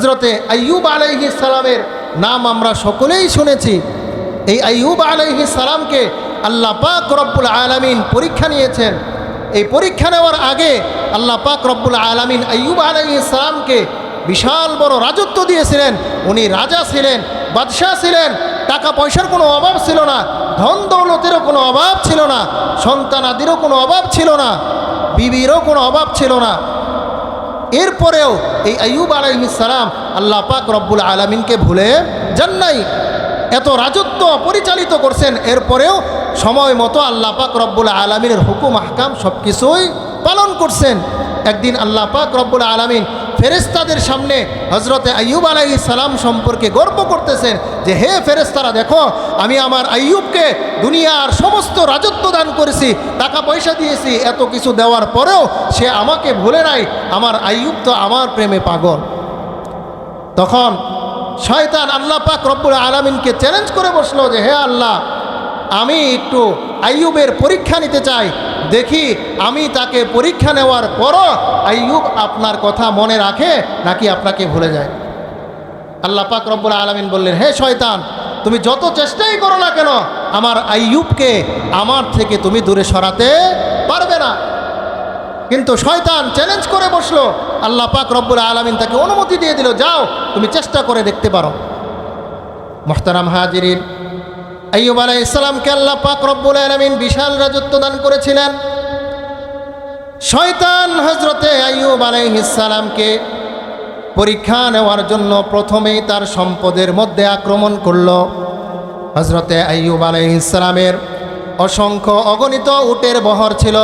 হযরতে আইয়ুব আলাইহিস সালামের নাম আমরা সকলেই শুনেছি। এই আইয়ুব আলাইহিস সালামকে আল্লাহ পাক রব্বুল আলামিন পরীক্ষা নিয়েছেন। এই পরীক্ষা নেওয়ার আগে আল্লাহ পাক রব্বুল আলামিন আইয়ুব আলাইহিস সালামকে বিশাল বড় রাজত্ব দিয়েছিলেন। উনি রাজা ছিলেন, বাদশাহ ছিলেন, টাকা পয়সার কোনো অভাব ছিল না, ধন দৌলতেরও কোনো অভাব ছিল না, সন্তানাদিরও কোনো অভাব ছিল না, বিবিরও কোনো অভাব ছিল না। এরপরেও এই আইয়ুব আলাইহিস সালাম আল্লাহ পাক রব্বুল আলামিনকে ভুলে যান নাই। এত রাজত্ব পরিচালিত করছেন, এরপরেও সময় মতো আল্লাহ পাক রব্বুল আলামিনের হুকুম আহকাম সব কিছুই পালন করছেন। একদিন আল্লাহ পাক রব্বুল আলামিন ফেরেশতাদের সামনে হযরতে আইয়ুব আলাইহিস সালাম সম্পর্কে গর্ব করতেছেন যে, হে ফেরেশতারা, দেখো আমি আমার আইয়ুবকে দুনিয়ার সমস্ত রাজত্ব দান করেছি, টাকা পয়সা দিয়েছি, এত কিছু দেওয়ার পরেও সে আমাকে ভুলে নাই। আমার আইয়ুব তো আমার প্রেমে পাগল। তখন শয়তান আল্লাহ পাক রব্বুল আলামিনকে চ্যালেঞ্জ করে বসলো যে, হে আল্লাহ, আমি একটু আইয়ুবের পরীক্ষা নিতে চাই, দেখি আমি তাকে পরীক্ষা নেওয়ার পরও আইয়ুব আপনার কথা মনে রাখে নাকি আপনাকে ভুলে যায়। আল্লাহ পাক রব্বুল আলামিন বললেন, হে শয়তান, তুমি যত চেষ্টাই করো না কেন আমার আইয়ুবকে আমার থেকে তুমি দূরে সরাতে পারবে না। কিন্তু শয়তান চ্যালেঞ্জ করে বসলো। আল্লাহ পাক রব্বুল আলামিন তাকে অনুমতি দিয়ে দিল, যাও তুমি চেষ্টা করে দেখতে পারো। মুহতারাম হাজিরিন, আইয়ুব আলাইহিস সালামকে আল্লাহ পাক রব্বুল আলামিন বিশাল রাজত্ব দান করেছিলেন। শয়তান হযরতে আইয়ুব আলাইহিস সালামকে পরীক্ষা নেওয়ার জন্য প্রথমেই তার সম্পদের মধ্যে আক্রমণ করল। হযরতে আইয়ুব আলাইহিস সালামের অসংখ্য অগণিত উটের বহর ছিল,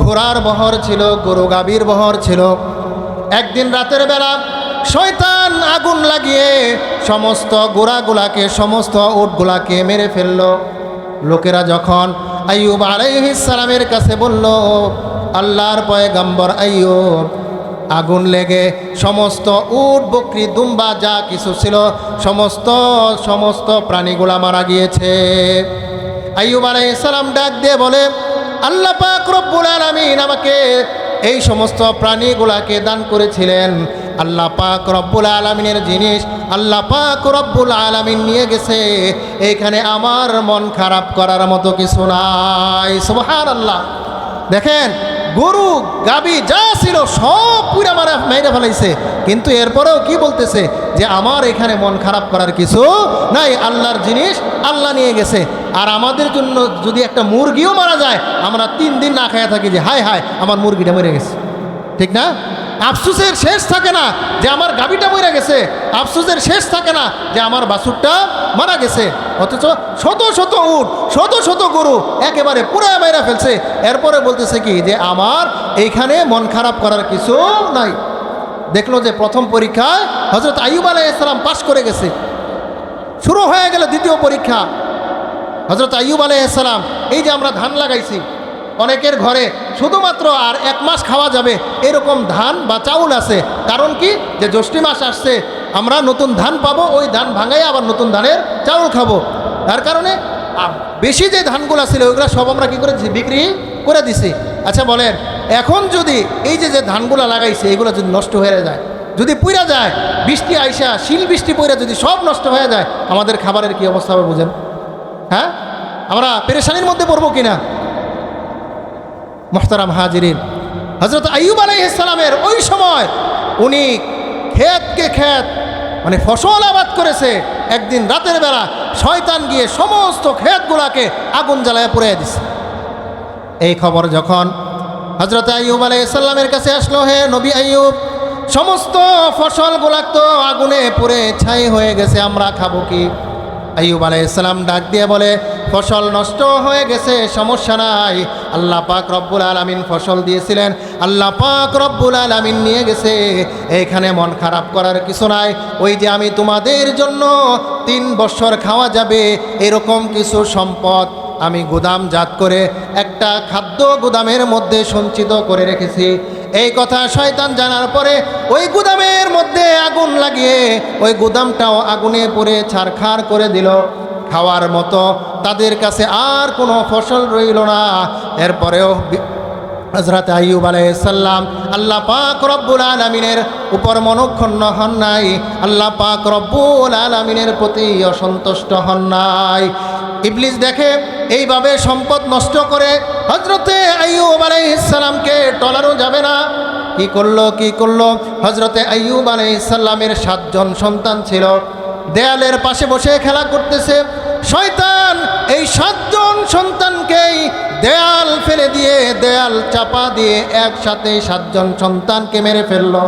ঘোড়ার বহর ছিল, গরু গাভীর বহর ছিল। একদিন রাতের বেলা শয়তান আগুন লাগিয়ে সমস্ত ঘোড়াগুলাকে, সমস্ত উটগুলাকে মেরে ফেলল। লোকেরা যখন আইয়ুব আলাইহিস সালামের কাছে বলল, আল্লাহর পয়গম্বর আইয়ুব, আগুন লেগে সমস্ত উট বকরি দুম্বা যা কিছু ছিল সমস্ত প্রাণীগুলা মারা গিয়েছে। আইয়ুব আলাইহিস সালাম ডাক দিয়ে বলে, আল্লাহ পাক রব্বুল আলামিন আমাকে এই সমস্ত প্রাণীগুলাকে দান করেছিলেন। আল্লাহ পাক রব্বুল আলামিনের জিনিস আল্লাহ পাক রব্বুল আলামিন নিয়ে গেছে, এইখানে আমার মন খারাপ করার মতো কিছু নাই। সুবহানাল্লাহ। দেখেন, গরু গাবি যা ছিল সব পুরা মেরে ফেলাইছে, কিন্তু এরপরেও কি বলতেছে যে আমার এখানে মন খারাপ করার কিছু নাই, আল্লাহর জিনিস আল্লাহ নিয়ে গেছে। আর আমাদের জন্য যদি একটা মুরগিও মারা যায়, আমরা 3 দিন না খাইয়া থাকি যে হায় হায় আমার মুরগিটা মরে গেছে, ঠিক না? আফসোসের শেষ থাকে না যে আমার গাবিটা মরে গেছে, আফসোসের শেষ থাকে না যে আমার বাছুরটা মারা গেছে। অথচ শত শত উট, শত শত গরু একেবারে পুরা মেরে ফেলছে, এরপরে বলতেছে কি যে আমার এইখানে মন খারাপ করার কিছু নাই। দেখলো যে প্রথম পরীক্ষায় হযরত আইয়ুব আলাইহিস সালাম পাশ করে গেছে। শুরু হয়ে গেল দ্বিতীয় পরীক্ষা। হযরত আইয়ুব আলাইহিস সালাম, এই যে আমরা ধান লাগাইছি, অনেকের ঘরে শুধুমাত্র আর 1 মাস খাওয়া যাবে এরকম ধান বা চাউল আছে। কারণ কি, যে জ্যৈষ্ঠী মাস আসছে, আমরা নতুন ধান পাবো, ওই ধান ভাঙাই আবার নতুন ধানের চাউল খাবো। তার কারণে বেশি যে ধানগুলো ছিল ওইগুলো সব আমরা কী করে দিছি, বিক্রি করে দিছি। আচ্ছা বলেন, এখন যদি এই যে ধানগুলো লাগাইছে এগুলো যদি নষ্ট হয়ে যায়, যদি পুড়া যায়, বৃষ্টি আইসা শিল বৃষ্টি পড়ে যদি সব নষ্ট হয়ে যায়, আমাদের খাবারের কি অবস্থা হবে বুঝেন? হ্যাঁ, আমরা পেরেশানির মধ্যে পড়বো কিনা? মুহতারাম হাজিরিন, হযরত আইয়ুব আলাইহিস সালামের ওই সময় উনি ক্ষেতকে ক্ষেত মানে ফসল আবাদ করেছে। একদিন রাতের বেলা শয়তান গিয়ে সমস্ত ক্ষেতগুলাকে আগুন জ্বালায় পুড়িয়ে দিছে। এই খবর যখন হযরত আইয়ুব আলাইহিস সালামের কাছে আসলো, হে নবী আইয়ুব, সমস্ত ফসলগুলা তো আগুনে পুড়ে ছাই হয়ে গেছে, আমরা খাবো কি? আইয়ুব আলাইহিস সালাম ডাক দিয়ে বলে, ফসল নষ্ট হয়ে গেছে, সমস্যা নাই, আল্লাহ পাক রব্বুল আলামিন ফসল দিয়েছিলেন, আল্লাহ পাক রব্বুল আলামিন নিয়ে গেছে, এইখানে মন খারাপ করার কিছু নাই। ওই যে আমি তোমাদের জন্য 3 বছর খাওয়া যাবে এরকম কিছু সম্পদ আমি গুদামজাত করে একটা খাদ্য গুদামের মধ্যে সঞ্চিত করে রেখেছি। এই কথা শয়তান জানার পরে ওই গুদামের মধ্যে আগুন লাগিয়ে ওই গুদামটাও আগুনে পুড়ে ছারখার করে দিল। খাওয়ার মতো তাদের কাছে আর কোনো ফসল রইল না। এরপরেও হযরত আইয়ুব আলাইহিস সালাম আল্লাহ পাক রব্বুল আলামিনের উপর মনক্ষুণ্ণ হন নাই, আল্লাহ পাক রব্বুল আলামিনের প্রতি অসন্তুষ্ট হন নাই। ইবলিস দেখে এইভাবে সম্পদ নষ্ট করে হযরতে আইয়ুব আলাইহিস সালামকে টলানো যাবে না। কি করলো হযরতে আইয়ুব আলাইহিস সালামের 7 জন সন্তান ছিল, দেয়ালের পাশে বসে খেলা করতেছে। শয়তান এই 7 জন সন্তানকেই দেয়াল ফেলে দিয়ে, দেয়াল চাপা দিয়ে একসাথে 7 জন সন্তানকে মেরে ফেললো।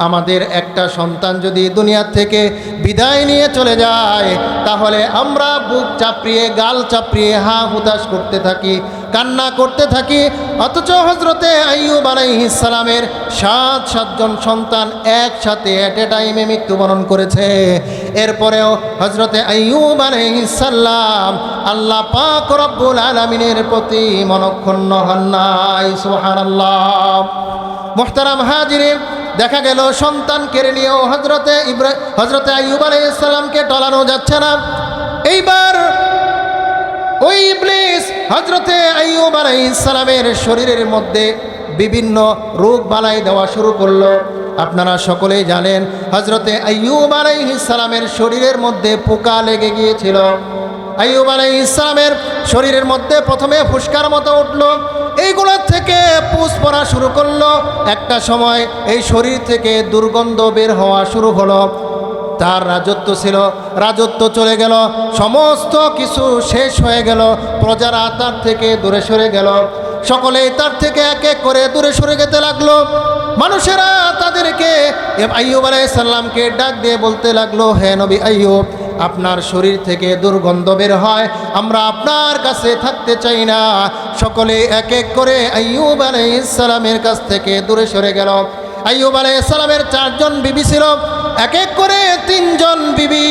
আমাদের একটা সন্তান যদি দুনিয়া থেকে বিদায় নিয়ে চলে যায়, তাহলে আমরা বুক চাপড়িয়ে, গাল চাপড়িয়ে হা হুতাশ করতে থাকি, কান্না করতে থাকি। অথচ হযরতে আইয়ুব আলাইহিস সালামের 7 জন সন্তান একসাথে এট এ টাইমে মৃত্যুবরণ করেছে। এরপরেও হযরতে আইয়ুব আলাইহিস সালাম আল্লাহ পাক রব্বুল আলামিনের প্রতি মনক্ষুণ্ণ হন নাই। সুবহানাল্লাহ। মুহতারাম হাজিরিন, দেখা গেল সন্তান কেড়ে নিয়েও হযরতে আইয়ুব আলাইহিস সালামকে টলানো যাচ্ছে না। এইবার ওই ইবলিস হযরতে আইয়ুব আলাইহিস সালামের শরীরের মধ্যে বিভিন্ন রোগ বালাই দেওয়া শুরু করলো। আপনারা সকলেই জানেন হযরতে আইয়ুব আলাইহিস সালামের শরীরের মধ্যে পোকা লেগে গিয়েছিল। আইয়ুব আলাইহিস সালামের শরীরের মধ্যে প্রথমে ফুসকার মতো উঠলো, এইগুলোর থেকে পুষ পড়া শুরু করলো। একটা সময় এই শরীর থেকে দুর্গন্ধ বের হওয়া শুরু হলো। তার রাজত্ব ছিল, রাজত্ব চলে গেল, সমস্ত কিছু শেষ হয়ে গেল। প্রজারা তার থেকে দূরে সরে গেল, সকলেই তার থেকে এক এক করে দূরে সরে যেতে লাগলো। মানুষেরা তাদেরকে আইয়ুব আলাইহিস সালামকে ডাক দিয়ে বলতে লাগলো, হে নবী আইয়ুব, আপনার শরীর থেকে দুর্গন্ধ বের হয়, আমরা আপনার কাছে থাকতে চাই না। সকলে এক এক করে আইয়ুব আলাইহিস সালামের কাছ থেকে দূরে সরে গেল। আইয়ুব আলাইহিস সালামের 4 জন বিবি ছিল, এক এক করে 3 জন বিবি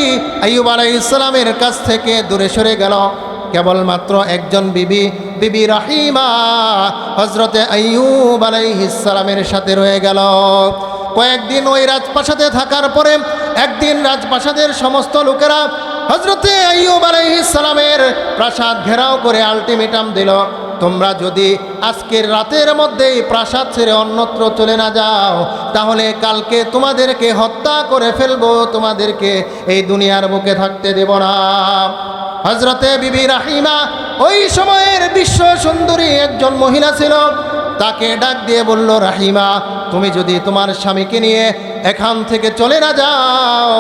আইয়ুব আলাইহিস সালামের কাছ থেকে দূরে সরে গেল। কেবলমাত্র একজন বিবি রাহিমা হযরতে আইয়ুব আলাইহিস সালামের সাথে রয়ে গেল। কয়েকদিন ওই রাজপ্রাসাদে থাকার পরে একদিন রাজপ্রাসাদের সমস্ত লোকেরা হযরতে আইয়ুব আলাইহিস সালামের প্রাসাদ ঘেরাও করে আলটিমেটাম দিল, তোমরা যদি আজকের রাতের মধ্যেই প্রাসাদ ছেড়ে অন্যত্র চলে না যাও, তাহলে কালকে তোমাদেরকে হত্যা করে ফেলবো, তোমাদেরকে এই দুনিয়ার বুকে থাকতে দেব না। হযরতে বিবি রাহিমা ওই সময়ের বিশ্ব সুন্দরী একজন মহিলা ছিল, তাকে ডাক দিয়ে বলল, রাহিমা, তুমি যদি তোমার স্বামীকে নিয়ে এখান থেকে চলে না যাও,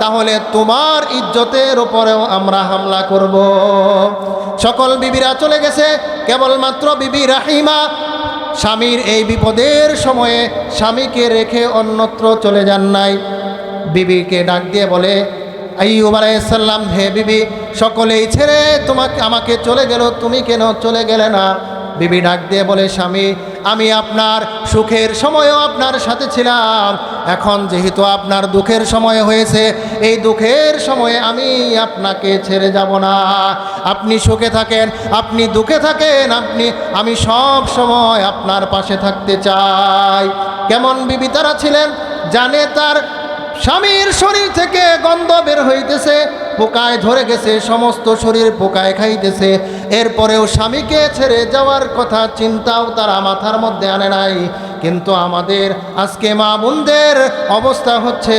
তাহলে তোমার ইজ্জতের উপরেও আমরা হামলা করব। সকল বিবিরা চলে গেছে, কেবলমাত্র বিবি রাহিমা স্বামীর এই বিপদের সময়ে স্বামীকে রেখে অন্যত্র চলে যান নাই। বিবিকে ডাক দিয়ে বলে, আইয়ুব আলাইহিস সালাম, হে বিবি, সকলেই ছেড়ে আমাকে চলে গেল, তুমি কেন চলে গেলে না? বিবি ডাক দিয়ে বলে, স্বামী, আমি আপনার সুখের সময়ও আপনার সাথে ছিলাম, এখন যেহেতু আপনার দুঃখের সময় হয়েছে, এই দুঃখের সময়ে আমি আপনাকে ছেড়ে যাব না। আপনি সুখে থাকেন, আপনি দুঃখে থাকেন, আমি সব সময় আপনার পাশে থাকতে চাই। কেমন বিবি তারা ছিলেন? জানে তার স্বামীর শরীর থেকে গন্ধ বের হইতেছে, পোকায় ধরে গেছে, সমস্ত শরীর পোকায় খাইতেছে, এরপরেও স্বামীকে ছেড়ে যাওয়ার কথা চিন্তাও তারা মাথার মধ্যে আনে নাই। কিন্তু আমাদের আজকে মা বোনদের অবস্থা হচ্ছে,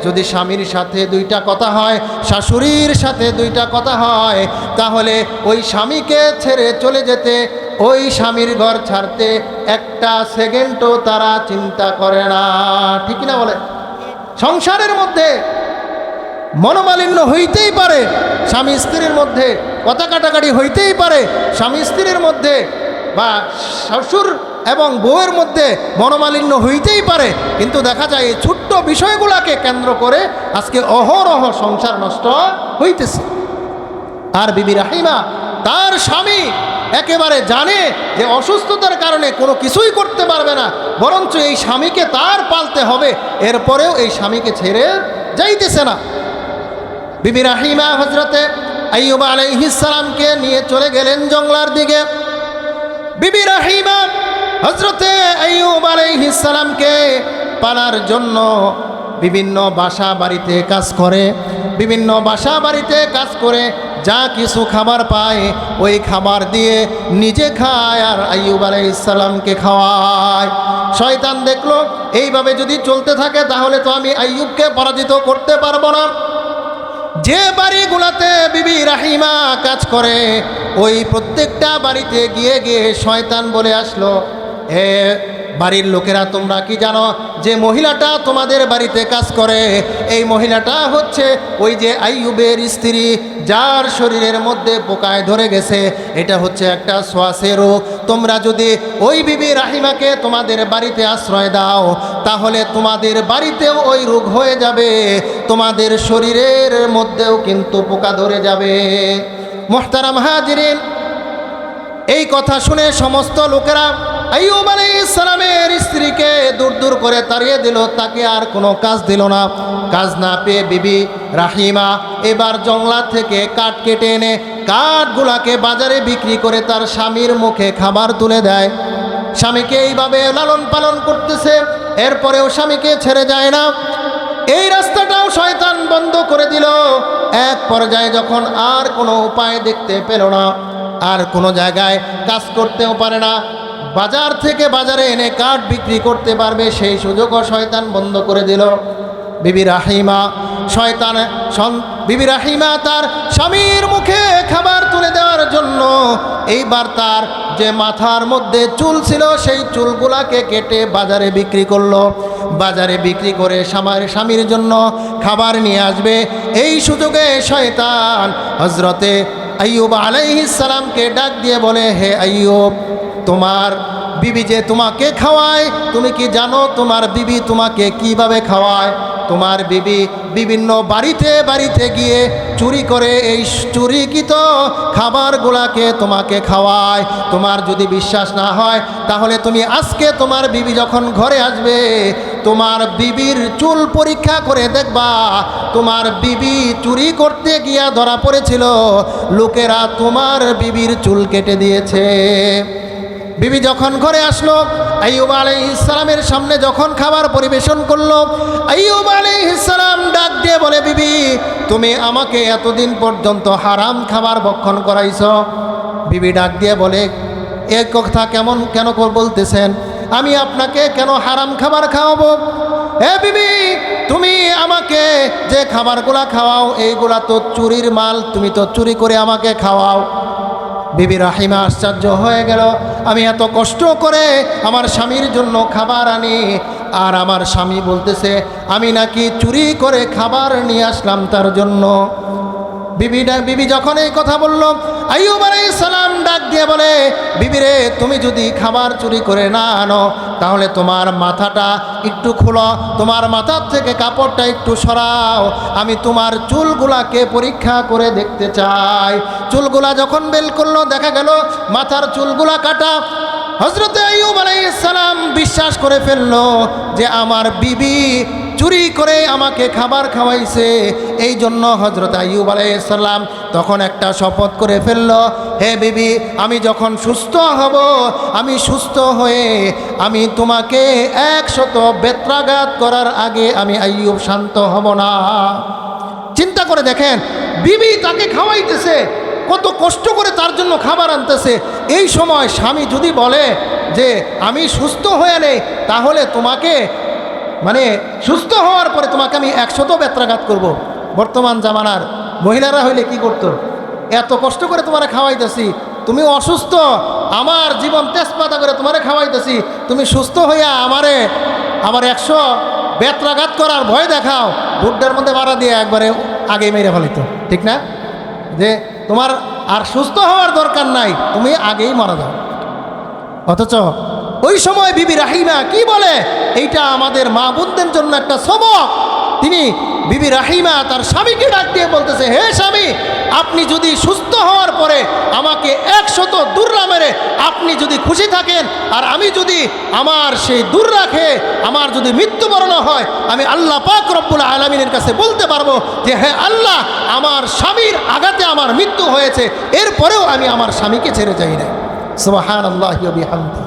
যদি স্বামীর সাথে 2টা কথা হয়, শাশুড়ির সাথে 2টা কথা হয়, তাহলে ওই স্বামীকে ছেড়ে চলে যেতে, ওই স্বামীর ঘর ছাড়তে একটা সেকেন্ডও তারা চিন্তা করে না। ঠিক না বলে? সংসারের মধ্যে মনোমালিন্য হইতেই পারে, স্বামী স্ত্রীর মধ্যে কথা কাটাকাটি হইতেই পারে, স্বামী স্ত্রীর মধ্যে বা শ্বশুর এবং বউয়ের মধ্যে মনোমালিন্য হইতেই পারে, কিন্তু দেখা যায় এই ছোট্ট বিষয়গুলোকে কেন্দ্র করে আজকে অহরহ সংসার নষ্ট হইতেছে। আর বিবি রাহিমা তার স্বামী একেবারে জানে যে অসুস্থতার কারণে কোনো কিছুই করতে পারবে না, বরঞ্চ এই স্বামীকে তার পালতে হবে, এরপরেও এই স্বামীকে ছেড়ে যাইতেছে না। বিবি রাহিমা হযরতে আইয়ুব আলাইহিস সালামকে নিয়ে চলে গেলেন জঙ্গলার দিকে। বিবি রাহিমা হযরতে আইয়ুব আলাইহিস সালামকে পালার জন্য বিভিন্ন বাসা বাড়িতে কাজ করে, বিভিন্ন বাসা বাড়িতে কাজ করে যা কিছু খাবার পায় ওই খাবার দিয়ে নিজে খায় আর আইয়ুব আলাইহিস সালামকে খাওয়ায়। শয়তান দেখলো এইভাবে যদি চলতে থাকে তাহলে তো আমি আইয়ুবকে পরাজিত করতে পারবো না। যে বাড়িগুলোতে বিবি রাহিমা কাজ করে ওই প্রত্যেকটা বাড়িতে গিয়ে গিয়ে শয়তান বলে আসলো, এ বাড়ির লোকেরা তোমরা কি জানো যে মহিলাটা তোমাদের বাড়িতে কাজ করে এই মহিলাটা হচ্ছে ওই যে আইয়ুবের স্ত্রী, যার শরীরের মধ্যে পোকায় ধরে গেছে, এটা হচ্ছে একটা শ্বাসের রোগ। তোমরা যদি ওই বিবি রাহিমাকে তোমাদের বাড়িতে আশ্রয় দাও তাহলে তোমাদের বাড়িতেও ওই রোগ হয়ে যাবে, তোমাদের শরীরের মধ্যেও কিন্তু পোকা ধরে যাবে। মুহতারাম হাজিরিন, এই কথা শুনে সমস্ত লোকেরা আইয়ুব আলাইহিস সালামের স্ত্রীকে দূর দূর করে তাড়িয়ে দিল, তাকে আর কোনো কাজ দিল না। কাজ না পেয়ে বিবি রাহিমা এবার জঙ্গলা থেকে কাঠ কেটে এনে কাঠগুলাকে বাজারে বিক্রি করে তার স্বামীর মুখে খাবার তুলে দেয়। স্বামীকে এইভাবে লালন পালন করতেছে, এরপরেও স্বামীকে ছেড়ে যায় না। এই রাস্তাটাও শয়তান বন্ধ করে দিল। এক পর্যায়ে যখন আর কোনো উপায় দেখতে পেল না, আর কোনো জায়গায় কাজ করতেও পারে না, বাজার থেকে বাজারে এনে কাঠ বিক্রি করতে পারবে সেই সুযোগও শয়তান বন্ধ করে দিল। বিবি রাহিমা তার স্বামীর মুখে খাবার তুলে দেওয়ার জন্য এইবার তার যে মাথার মধ্যে চুল ছিল সেই চুলগুলাকে কেটে বাজারে বিক্রি করলো। বাজারে বিক্রি করে স্বামীর জন্য খাবার নিয়ে আসবে। এই সুযোগে শয়তান হযরতে আইয়ুব আলাইহিস সালামকে ডাক দিয়ে বলে, হে আইয়ুব, তোমার বিবি যে তোমাকে খাওয়ায়, তুমি কি জানো তোমার বিবি তোমাকে কিভাবে খাওয়ায়? তোমার বিবি বিভিন্ন বাড়িতে বাড়িতে গিয়ে চুরি করে এই চুরিকৃত খাবারগুলাকে তোমাকে খাওয়ায়। তোমার যদি বিশ্বাস না হয় তাহলে তুমি আজকে তোমার বিবি যখন ঘরে আসবে তোমার বিবির চুল পরীক্ষা করে দেখবা তোমার বিবি চুরি করতে গিয়া ধরা পড়েছিল, লোকেরা তোমার বিবির চুল কেটে দিয়েছে। বিবি যখন ঘরে আসলো, আইয়ুব আলাইহিস সালামের সামনে যখন খাবার পরিবেশন করলো, আইয়ুব আলাইহিস সালাম ডাক দিয়ে বলে, বিবি তুমি আমাকে এতদিন পর্যন্ত হারাম খাবার ভক্ষণ করাইছো। বিবি ডাক দিয়ে বলে, এ কথা কেন বলতেছেন? আমি আপনাকে কেন হারাম খাবার খাওয়াবো? হে বিবি, তুমি আমাকে যে খাবারগুলা খাওয়াও এইগুলা তো চুরির মাল, তুমি তো চুরি করে আমাকে খাওয়াও। বিবি রাহিমা আশ্চর্য হয়ে গেল, আমি এত কষ্ট করে আমার স্বামীর জন্য খাবার আনি আর আমার স্বামী বলতেছে আমি নাকি চুরি করে খাবার নিয়ে আসলাম তার জন্য। বিবি যখন এই কথা বলল, আইয়ুব আলাইহিস সালাম ডাক দিয়ে বলে, বিবি রে, তুমি যদি খাবার চুরি করে না আনো তাহলে তোমার মাথাটা একটু খোলো, তোমার মাথার থেকে কাপড়টা একটু সরাও, আমি তোমার চুলগুলাকে পরীক্ষা করে দেখতে চাই। চুলগুলা যখন বের করলো দেখা গেল মাথার চুলগুলা কাটা। হযরতে আইয়ুব আলাইহিস সালাম বিশ্বাস করে ফেললো যে আমার বিবি চুরি করে আমাকে খাবার খাওয়াইছে। এই জন্য হযরত আইয়ুব আলাইহিস সালাম তখন একটা শপথ করে ফেলল, হে বিবি, আমি যখন সুস্থ হব, আমি সুস্থ হয়ে আমি তোমাকে 100 বেত্রাঘাত করার আগে আমি আইয়ুব শান্ত হব না। চিন্তা করে দেখেন, বিবি তাকে খাওয়াইতেছে, কত কষ্ট করে তার জন্য খাবার আনতেছে। এই সময় স্বামী যদি বলে যে আমি সুস্থ হয়ে নেই তাহলে তোমাকে সুস্থ হওয়ার পরে তোমাকে আমি 100 বেত্রাঘাত করব। বর্তমান জামানার মহিলারা হইলে কি করতো? এত কষ্ট করে তোমারে খাওয়াইতেছি, তুমি অসুস্থ, আমার জীবন তেজপাতা করে তোমারে খাওয়াইতেছি, তুমি সুস্থ হইয়া আবার 100 বেত্রাঘাত করার ভয় দেখাও, বুড্ডার মধ্যে মারা দিয়ে একবারে আগে মেরে ফেলিত, ঠিক না? যে তোমার আর সুস্থ হওয়ার দরকার নাই, তুমি আগেই মারা যাও। অথচ ওই সময় বিবি রাহিমা কি বলে, এইটা আমাদের মা বোনদের জন্য একটা সবক। তিনি বিবি রাহিমা তার স্বামীকে ডাক দিয়ে বলতেছে, হে স্বামী, আপনি যদি সুস্থ হওয়ার পরে আমাকে 100 দুর্রা মেরে আপনি যদি খুশি থাকেন আর আমি যদি আমার সেই দুর্রা খেয়ে আমার যদি মৃত্যুবরণ হয়, আমি আল্লাহ পাক রব্বুল আলামিনের কাছে বলতে পারবো যে হে আল্লাহ, আমার স্বামীর আঘাতে আমার মৃত্যু হয়েছে, এরপরেও আমি আমার স্বামীকে ছেড়ে যাই না। সুবহানাল্লাহি ওয়া বিহামদিহি।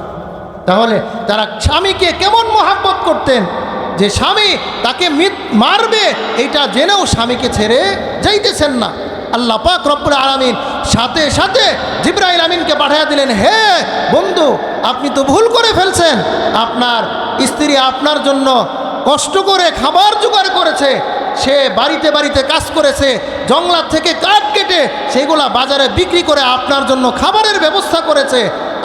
তাহলে তারা স্বামীকে কেমন মহাব্বত করতেন যে স্বামী তাকে মারবে এটা জেনেও স্বামীকে ছেড়ে যাইতেছেন না। আল্লাহ পাক রব্বুল আলামিন সাথে সাথে জিবরাইল আমিনকে পাঠিয়ে দিলেন, হে বন্ধু, আপনি তো ভুল করে ফেলছেন। আপনার স্ত্রী আপনার জন্য কষ্ট করে খাবার জোগাড় করেছে, সে বাড়িতে বাড়িতে কাজ করেছে, জঙ্গলার থেকে কাঠ কেটে সেগুলা বাজারে বিক্রি করে আপনার জন্য খাবারের ব্যবস্থা করেছে।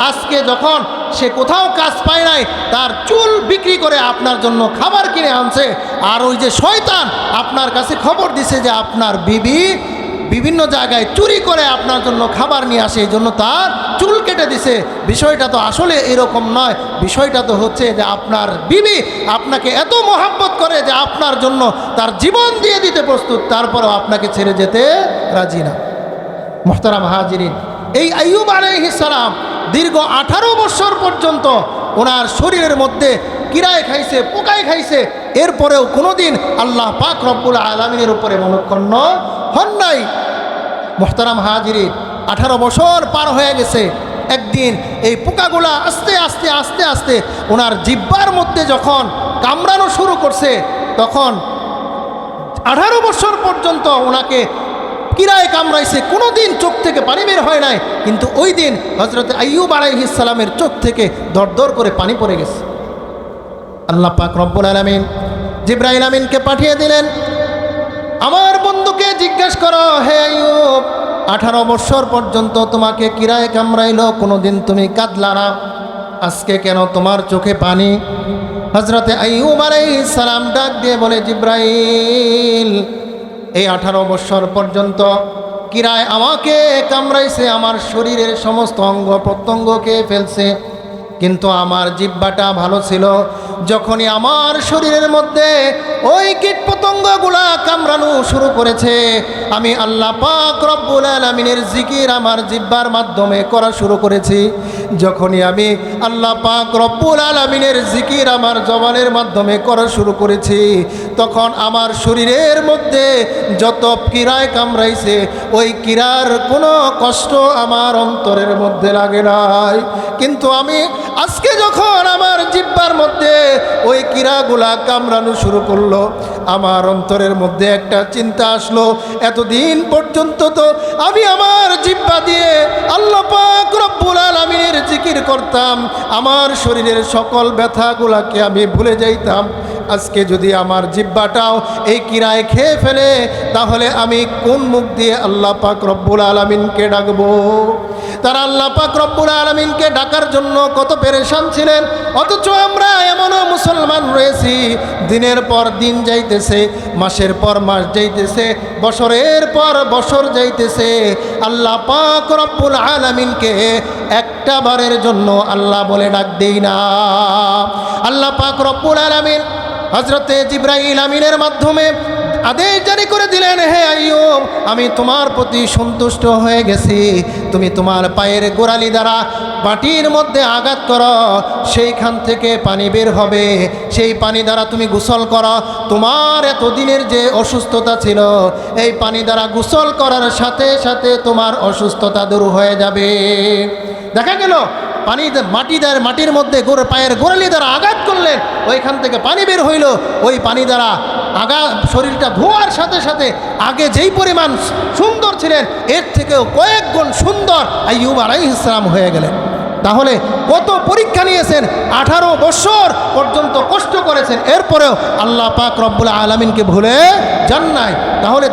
আজকে যখন সে কোথাও কাজ পায় নাই, তার চুল বিক্রি করে আপনার জন্য খাবার কিনে আনছে। আর ওই যে শয়তান আপনার কাছে খবর দিছে যে আপনার বিবি বিভিন্ন জায়গায় চুরি করে আপনার জন্য খাবার নিয়ে আসে, এই জন্য তার চুল কেটে দিছে। বিষয়টা তো আসলে এরকম নয়। বিষয়টা তো হচ্ছে যে আপনার বিবি আপনাকে এত মহব্বত করে যে আপনার জন্য তার জীবন দিয়ে দিতে প্রস্তুত, তারপরেও আপনাকে ছেড়ে যেতে রাজি না। মুহতারাম হাজিরিন, এই আইয়ুব আলাইহিস সালাম দীর্ঘ 18 বছর পর্যন্ত ওনার শরীরের মধ্যে কিরায় খাইছে, পোকায় খাইছে, এরপরেও কোনোদিন আল্লাহ পাক রব্বুল আলামিনের উপরে মনক্ষুণ্ণ হন নাই। মুহতারাম হাজিরিন, 18 বছর পার হয়ে গেছে। একদিন এই পোকাগুলা আস্তে আস্তে আস্তে আস্তে ওনার জিহ্বার মধ্যে যখন কামড়ানো শুরু করছে, তখন 18 বছর পর্যন্ত ওনাকে কিরায় কামড়াইছে, কোনো দিন চোখ থেকে পানি বের হয় নাই। কিন্তু ওই দিন হযরত আইয়ুব আলাইহিস সালামের চোখ থেকে দরদর করে পানি পড়ে গেছে। আল্লাহ পাক রব্বুল আলামিন জিবরাইল আমিনকে পাঠিয়ে দিলেন, আমার বন্ধুকে জিজ্ঞেস করো, হে আইয়ুব, 18 বছর পর্যন্ত তোমাকে কিরায় কামড়াইলো, কোনো দিন তুমি কাঁদলা না, আজকে কেন তোমার চোখে পানি? হযরত আইয়ুব আলাইহিস সালাম ডাক দিয়ে বলে, জিবরাইল, এই 18 বছর পর্যন্ত কিরায় আমাকে কামড়াইছে, আমার শরীরের সমস্ত অঙ্গ প্রত্যঙ্গকে ফেলছে, কিন্তু আমার জিহ্বাটা ভালো ছিল। যখনই আমার শরীরের মধ্যে ওই কীট পতঙ্গগুলা কামড়ানো শুরু করেছে, আমি আল্লাহ পাক রব্বুল আলামিনের জিকির আমার জিহ্বার মাধ্যমে করা শুরু করেছি। যখনই আমি আল্লাহ পাক রব্বুল আলামিনের জিকির আমার জবানের মাধ্যমে করা শুরু করেছি, তখন আমার শরীরের মধ্যে যত কিরায় কামড়াইছে, ওই কিরার কোনো কষ্ট আমার অন্তরের মধ্যে লাগে নাই। কিন্তু আমি আজকে যখন আমার জিহ্বার মধ্যে ওই কিরাগুলা কামড়ানো শুরু করলো, আমার অন্তরের মধ্যে একটা চিন্তা আসলো, এতদিন পর্যন্ত তো আমি আমার জিহ্বা দিয়ে আল্লাহ পাক রব্বুল আলামিনের জিকির করতাম, আমার শরীরের সকল ব্যথাগুলাকে আমি ভুলে যাইতাম। আজকে যদি আমার জিহ্বাটাও এই কিরায় খেয়ে ফেলে, তাহলে আমি কোন মুখ দিয়ে আল্লাহ পাক রব্বুল আলামিনকে ডাকবো? তারা আল্লাহ পাক রব্বুল আলামিনকে ডাকার জন্য কত পেরেশান ছিলেন। অথচ আমরা এমনও মুসলমান রয়েছি, দিনের পর দিন যাইতেছে, মাসের পর মাস যাইতেছে, বছরের পর বছর যাইতেছে, আল্লাহ পাক রব্বুল আলামিনকে একটা বারের জন্য আল্লাহ বলে ডাক দেই না। আল্লাহ পাক রব্বুল আলামিন হযরতে জিবরাইল আমিনের মাধ্যমে আদেশ জারি করে দিলেন, হে আইয়ুব, আমি তোমার প্রতি সন্তুষ্ট হয়ে গেছি, তুমি তোমার পায়ের গোড়ালি দ্বারা মাটির মধ্যে আঘাত করো, সেইখান থেকে পানি বের হবে, সেই পানি দ্বারা তুমি গোসল করো। তোমার এতদিনের যে অসুস্থতা ছিল, এই পানি দ্বারা গোসল করার সাথে সাথে তোমার অসুস্থতা দূর হয়ে যাবে। দেখা গেল মাটির মধ্যে পায়ের গোড়ালি দ্বারা আঘাত করলেন, ওইখান থেকে পানি বের হইল। ওই পানি দ্বারা শরীরটা ধোয়ার সাথে সাথে আগে যেই পরিমাণ সুন্দর ছিলেন, এর থেকেও কয়েক গুণ সুন্দর আইয়ুব আলাইহিস সালাম হয়ে গেলেন। তাহলে কত পরীক্ষা নিয়েছেন, 18 বছর পর্যন্ত কষ্ট করেছেন, এরপরেও আল্লাহ পাক রব্বুল আলামিনকে ভুলে যান নাই। তাহলে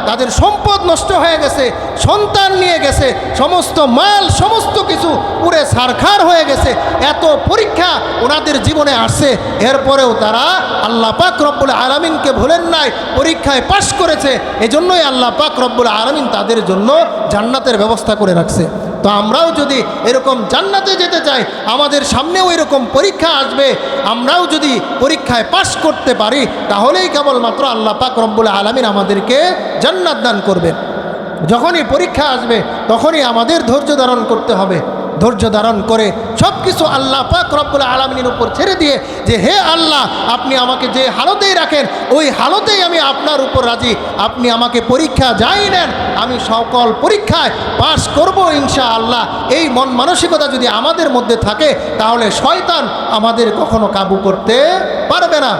তাদের সম্পদ নষ্ট হয়ে গেছে, সন্তান নিয়ে গেছে, সমস্ত মাল সমস্ত কিছু পুরে ছারখার হয়ে গেছে, এত পরীক্ষা ওনাদের জীবনে আসছে, এরপরেও তারা আল্লাহ পাক রব্বুল আলামিনকে ভুলেন নাই, পরীক্ষায় পাশ করেছে। এজন্যই আল্লাহ পাক রব্বুল আলামিন তাদের জন্য জান্নাতের ব্যবস্থা করে রাখছে। তো আমরাও যদি এরকম জান্নাতে যেতে চাই, আমাদের সামনেও এরকম পরীক্ষা আসবে, আমরাও যদি পরীক্ষায় পাশ করতে পারি, তাহলেই কেবলমাত্র আল্লাহ পাক রব্বুল আলামিন আমাদেরকে জান্নাত দান করবেন। যখনই পরীক্ষা আসবে, তখনই আমাদের ধৈর্য ধারণ করতে হবে। ধৈর্য ধারণ করে সব কিছু আল্লাহ পাক রব্বুল আলামিনের উপর ছেড়ে দিয়ে, যে হে আল্লাহ, আপনি আমাকে যে হালতেই রাখেন, ওই হালতেই আমি আপনার উপর রাজি। আপনি আমাকে পরীক্ষা যাই নেন, আমি সকল পরীক্ষায় পাশ করব ইনশাআল্লাহ। এই মন মানসিকতা যদি আমাদের মধ্যে থাকে, তাহলে শয়তান আমাদের কখনো কাবু করতে পারবে না।